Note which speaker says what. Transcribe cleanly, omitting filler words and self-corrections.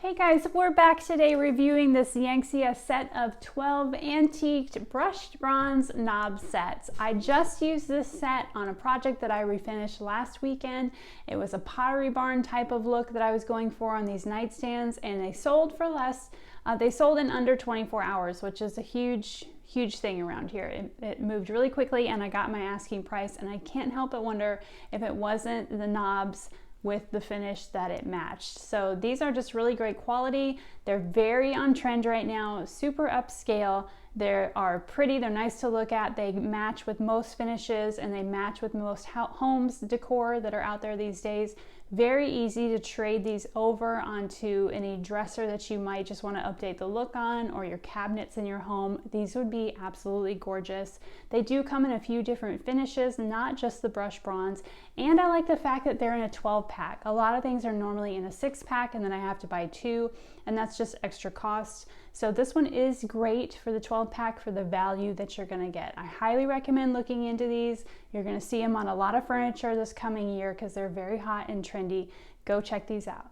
Speaker 1: Hey guys, we're back today reviewing this Yanxia set of 12 antiqued brushed bronze knob sets. I just used this set on a project that I refinished last weekend. It was a Pottery Barn type of look that I was going for on these nightstands, and they sold for less. They sold in under 24 hours, which is a huge thing around here. It moved really quickly and I got my asking price, and I can't help but wonder if it wasn't the knobs with the finish that it matched. So these are just really great quality. They're very on trend right now, super upscale. They are pretty, they're nice to look at. They match with most finishes and they match with most homes decor that are out there these days. Very easy to trade these over onto any dresser that you might just want to update the look on, or your cabinets in your home. These would be absolutely gorgeous. They do come in a few different finishes, not just the brushed bronze, and I like the fact that they're in a 12 pack. A lot of things are normally in a 6 pack and then I have to buy 2, and that's just extra cost. So this one is great for the 12 pack for the value that you're going to get. I highly recommend looking into these. You're going to see them on a lot of furniture this coming year because they're very hot and trendy. Go check these out.